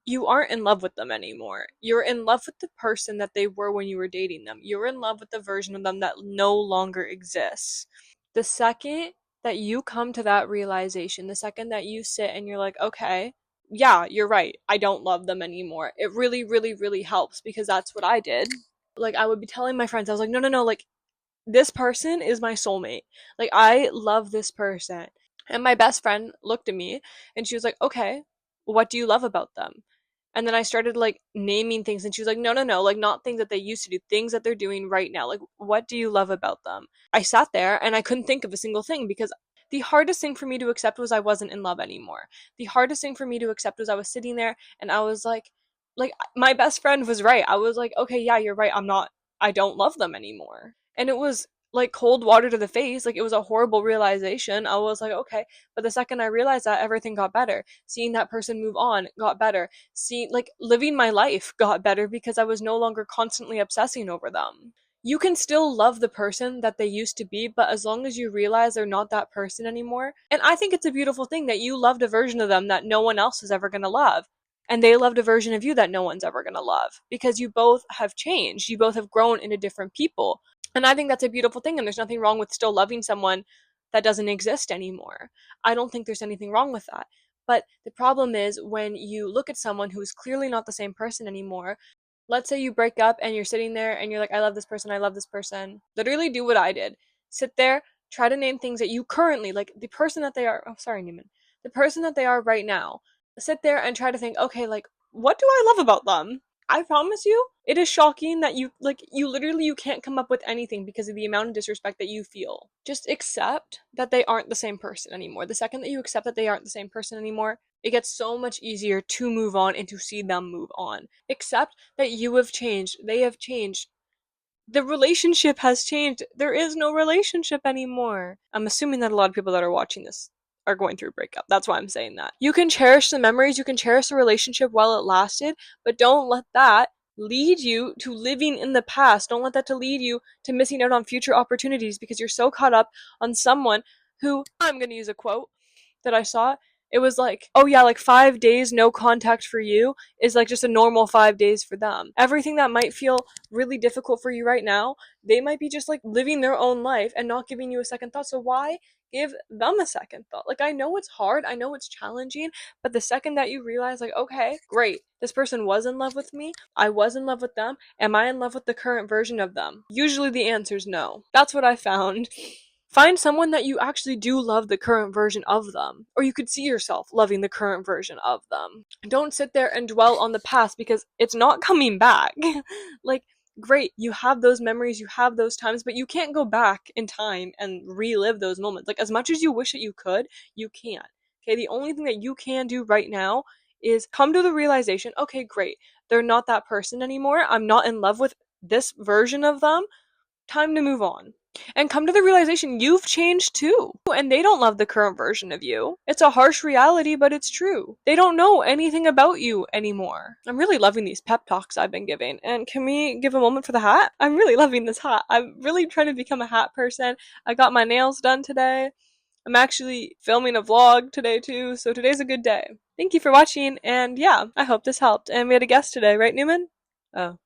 you aren't in love with them anymore. You're in love with the person that they were when you were dating them. You're in love with the version of them that no longer exists. The second that you come to that realization, the second that you sit and you're like, okay, yeah, you're right. I don't love them anymore. It really, really, really helps because that's what I did. Like, I would be telling my friends, I was like, no, no, no, like, this person is my soulmate. Like, I love this person. And my best friend looked at me and she was like, okay, what do you love about them? And then I started like naming things and she was like, no, no, no, like not things that they used to do, things that they're doing right now. Like, what do you love about them? I sat there and I couldn't think of a single thing because the hardest thing for me to accept was I wasn't in love anymore. The hardest thing for me to accept was I was sitting there and I was like my best friend was right. I was like, okay, yeah, you're right. I don't love them anymore. And it was like cold water to the face. Like, it was a horrible realization. I was like, okay. But the second I realized that, everything got better. Seeing that person move on got better. Seeing, like, living my life got better because I was no longer constantly obsessing over them. You can still love the person that they used to be, but as long as you realize they're not that person anymore. And I think it's a beautiful thing that you loved a version of them that no one else is ever going to love. And they loved a version of you that no one's ever going to love because you both have changed. You both have grown into different people. And I think that's a beautiful thing. And there's nothing wrong with still loving someone that doesn't exist anymore. I don't think there's anything wrong with that. But the problem is when you look at someone who is clearly not the same person anymore. Let's say you break up and you're sitting there and you're like, I love this person, I love this person. Literally do what I did. Sit there, try to name things that you currently, like the person that they are, oh, sorry, Neiman, the person that they are right now. Sit there and try to think, okay, like, what do I love about them? I promise you, it is shocking that you can't come up with anything because of the amount of disrespect that you feel. Just accept that they aren't the same person anymore. The second that you accept that they aren't the same person anymore, it gets so much easier to move on and to see them move on. Accept that you have changed, they have changed. The relationship has changed. There is no relationship anymore. I'm assuming that a lot of people that are watching this are going through a breakup. That's why I'm saying that. You can cherish the memories, you can cherish the relationship while it lasted, but don't let that lead you to living in the past. Don't let that to lead you to missing out on future opportunities because you're so caught up on someone who, I'm going to use a quote that I saw. It was like, oh yeah, like 5 days no contact for you is like just a normal 5 days for them. Everything that might feel really difficult for you right now, they might be just like living their own life and not giving you a second thought. So why give them a second thought? Like, I know it's hard, I know it's challenging, but the second that you realize, like, okay, great, this person was in love with me, I was in love with them, am I in love with the current version of them? Usually the answer is no. That's what I found. Find someone that you actually do love the current version of them, or you could see yourself loving the current version of them. Don't sit there and dwell on the past because it's not coming back. Like, great, you have those memories, you have those times, but you can't go back in time and relive those moments. Like, as much as you wish that you can't. Okay, the only thing that you can do right now is come to the realization, okay, great, they're not that person anymore. I'm not in love with this version of them. Time to move on. And come to the realization you've changed too. And they don't love the current version of you. It's a harsh reality, but it's true. They don't know anything about you anymore. I'm really loving these pep talks I've been giving. And can we give a moment for the hat? I'm really loving this hat. I'm really trying to become a hat person. I got my nails done today. I'm actually filming a vlog today too, so today's a good day. Thank you for watching, and yeah, I hope this helped. And we had a guest today, right, Newman? Oh.